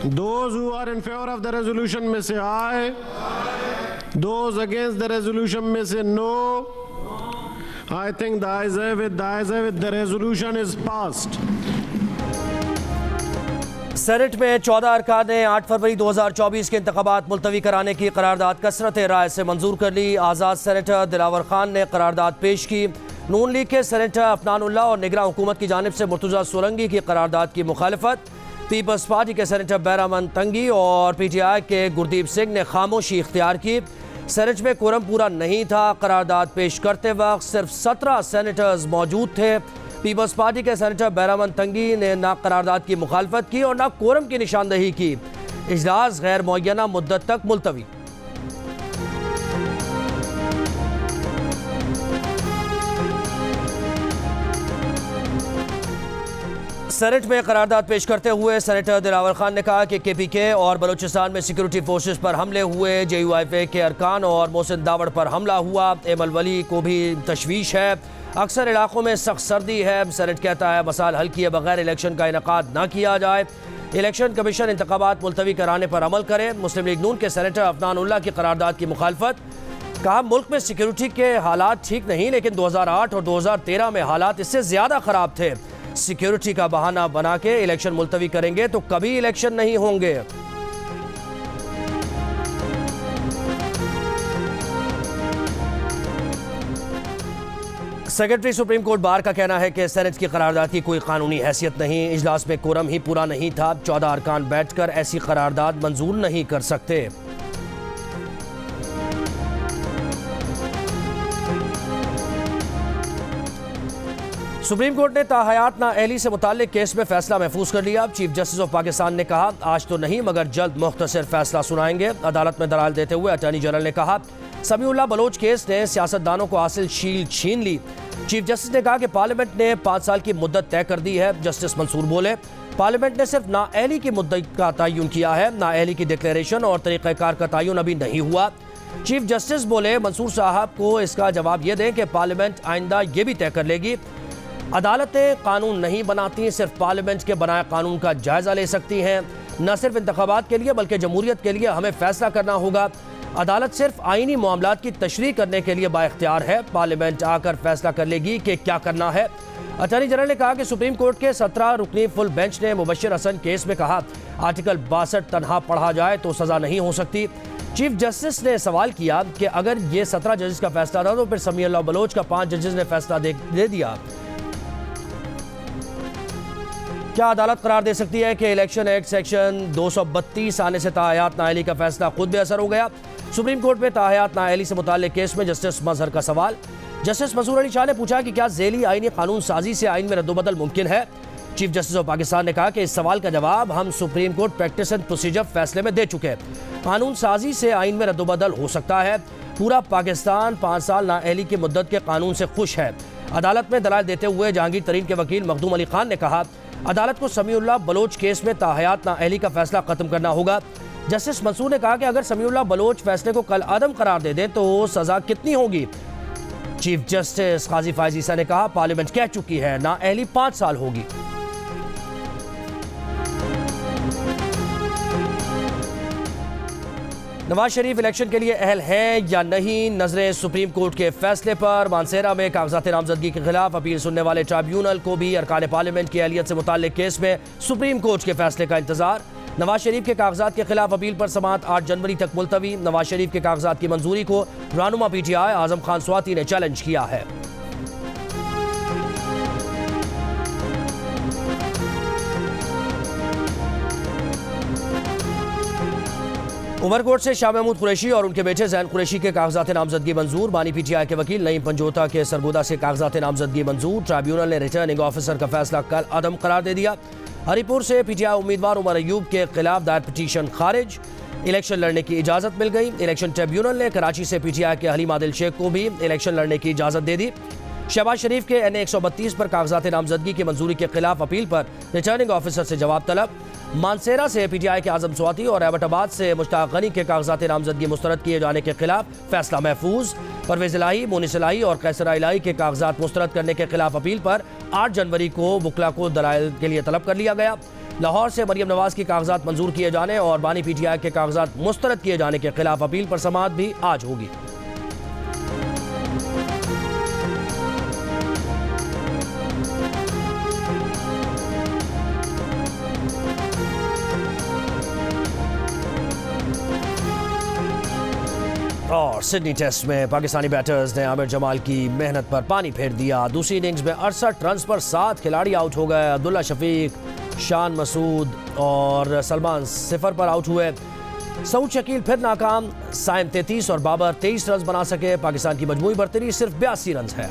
Those who are in favor of the resolution may say aye. Those against the resolution may say no. I think the ayes have it. The resolution is passed. Senate में 14 अरकान ने 8 फरवरी 2024 के इंतखाबात मुलतवी कराने की करारदाद कसरत राय से मंजूर कर ली। आज़ाद सेनेटर दिलावर खान ने करारदाद पेश की। नून लीग के सेनेटर अफनानुल्लाह और निगरान हुकूमत की जानिब से मुर्तज़ा सोलंकी की करारदाद की मुखालफत। पीपल्स पार्टी के सेनेटर बैरामन तंगी और PTI के गुरदीप सिंह ने खामोशी इख्तियार की। सेनेट में कोरम पूरा नहीं था। करारदाद पेश करते वक्त सिर्फ 17 सेनेटर्स मौजूद थे। पीपल्स पार्टी के सेनेटर बैरामन तंगी ने ना करारदाद की मुखालफत की और ना कोरम की निशानदही की। इजलास गैर मुअय्यना मुद्दत तक मुलतवी। सेनेट में करारदाद पेश करते हुए सेनेटर दिलावर खान ने कहा कि KPK और बलूचिस्तान में सिक्योरिटी फोर्सेस पर हमले हुए। JUIF के अरकान और मोहसिन दावड़ पर हमला हुआ। एमल वली को भी तशवीश है। अक्सर इलाकों में सख्त सर्दी है। सेनेट कहता है मसाइल हल किए बगैर इलेक्शन का इनेकाद न किया जाए। इलेक्शन कमीशन इंतखाबात मुलतवी कराने पर अमल करे। मुस्लिम लीग नून के सेनेटर अफनानुल्लाह की करारदाद की मुखालफत। कहा मुल्क में सिक्योरिटी के हालात ठीक नहीं, लेकिन 2008 और 2013 में हालात इससे ज़्यादा ख़राब थे। सिक्योरिटी का बहाना बना के इलेक्शन मुलतवी करेंगे तो कभी इलेक्शन नहीं होंगे। सेक्रेटरी सुप्रीम कोर्ट बार का कहना है कि सेनेट की करारदाद की कोई कानूनी हैसियत नहीं। इजलास में कोरम ही पूरा नहीं था। 14 अरकान बैठकर ऐसी करारदाद मंजूर नहीं कर सकते। सुप्रीम कोर्ट ने ताहयात नाअहली से मुताल्लिक केस में फैसला महफूज कर लिया। चीफ जस्टिस ऑफ पाकिस्तान ने कहा आज तो नहीं मगर जल्द मुख्तसर फैसला सुनाएंगे। अदालत में दलाल देते हुए अटॉर्नी जनरल ने कहा समीउल्लाह बलोच केस ने सियासतदानों को हासिल शील्ड छीन ली। चीफ जस्टिस ने कहा कि पार्लियामेंट ने 5 साल की मुद्दत तय कर दी है। जस्टिस मंसूर बोले पार्लियामेंट ने सिर्फ नाअहली की मुद्दत का तयन किया है, नाअहली की डिक्लेरेशन और तरीक़ाकार का तयन अभी नहीं हुआ। चीफ जस्टिस बोले मंसूर साहब को इसका जवाब ये दें कि पार्लियामेंट आइंदा ये भी तय कर लेगी। अदालतें कानून नहीं बनाती, सिर्फ पार्लियामेंट के बनाए कानून का जायजा ले सकती हैं। न सिर्फ इंतखाबात के लिए बल्कि जमहूरियत के लिए हमें फैसला करना होगा। अदालत सिर्फ आईनी मामलात की तशरीह करने के लिए बाइख्तियार है। पार्लियामेंट आकर फैसला कर लेगी कि क्या करना है। अटॉर्नी जनरल ने कहा कि सुप्रीम कोर्ट के 17 रुकनी फुल बेंच ने मुबश्शिर हसन केस में कहा आर्टिकल 62 तनहा पढ़ा जाए तो सजा नहीं हो सकती। चीफ जस्टिस ने सवाल किया कि अगर ये 17 जजेस का फैसला था तो फिर समीउल्लाह बलोच का 5 जजेस ने फैसला दे दिया। क्या अदालत करार दे सकती है कि इलेक्शन एक्ट सेक्शन 232 आने से ताहयात नाअहली का फैसला खुद बेअसर हो गया। सुप्रीम कोर्ट में ताहयात नाअहली से मुताल्लिक केस में जस्टिस मजहर का सवाल। जस्टिस मंसूर अली शाह ने पूछा कि क्या झेली आईनी कानून साजी से आइन में रद्दोबदल मुमकिन है। चीफ जस्टिस ऑफ पाकिस्तान ने कहा कि इस सवाल का जवाब हम supreme court practice and procedure फैसले में दे चुके हैं। कानून साजी से आइन में रद्दोबदल हो सकता है। पूरा पाकिस्तान 5 साल नाअहली की मुद्दत के कानून से खुश है। अदालत में दलाल देते हुए जहांगीर तरीन के वकील मखदूम अली खान ने कहा अदालत को समीउल्लाह बलोच केस में ताहयात नाअहली का फैसला खत्म करना होगा। जस्टिस मंसूर ने कहा कि अगर समीउल्लाह बलोच फैसले को कल अदम करार दे दें तो सजा कितनी होगी। चीफ जस्टिस काजी फायज ईसा ने कहा पार्लियामेंट कह चुकी है नाअहली 5 साल होगी। नवाज शरीफ इलेक्शन के लिए अहल हैं या नहीं, नजरें सुप्रीम कोर्ट के फैसले पर। मानसेरा में कागजात नामजदगी के खिलाफ अपील सुनने वाले ट्राइब्यूनल को भी अरकान पार्लियामेंट की अहलियत से मुताल्लिक केस में सुप्रीम कोर्ट के फैसले का इंतजार। नवाज शरीफ के कागजात के खिलाफ अपील पर समाअत 8 जनवरी तक मुलतवी। नवाज शरीफ के कागजात की मंजूरी को रहनुमा PTI आजम खान स्वाति ने चैलेंज किया है। उमरकोट से शाह महमूद कुरैशी और उनके बेटे जैन कुरैशी के कागजात नामजदगी मंजूर। बानी PTI के वकील नईम पंजोता के सरगोदा से कागजात नामजदगी मंजूर। ट्राइब्यूनल ने रिटर्निंग ऑफिसर का फैसला कल अदम करार दे दिया। हरीपुर से PTI उम्मीदवार उमर अयूब के खिलाफ दायर पिटीशन खारिज। इलेक्शन लड़ने की इजाजत मिल गई। इलेक्शन ट्रिब्यूनल ने कराची से PTI के हलीम आदिल शेख को भी इलेक्शन लड़ने की इजाजत दे दी। शहबाज शरीफ के NA 132 पर कागजात नामजदगी की मंजूरी के खिलाफ अपील पर रिटर्निंग ऑफिसर से जवाब तलब। मानसेरा से PTI के आजम स्वाति और एबटाबाद से मुश्ताक गनी के कागजात नामजदगी मुस्तरद किए जाने के खिलाफ फैसला महफूज। परवेज इलाही, मोनिस इलाही और कैसर इलाही के कागजात मुस्तरद करने के खिलाफ अपील पर 8 जनवरी को वुकला को दलाइल के लिए तलब कर लिया गया। लाहौर से मरियम नवाज की कागजात मंजूर किए जाने और बानी पीटीआई के कागजात मुस्तरद किए जाने के खिलाफ अपील पर समाअत भी आज होगी। और सिडनी टेस्ट में पाकिस्तानी बैटर्स ने आमिर जमाल की मेहनत पर पानी फेर दिया। दूसरी इनिंग्स में 68 रन पर 7 खिलाड़ी आउट हो गए। अब्दुल्ला शफीक, शान मसूद और सलमान सिफर पर आउट हुए। सऊद शकील फिर नाकाम। साइम 33 और बाबर 23 रन बना सके। पाकिस्तान की मजमूई बरतरी सिर्फ 82 रन है।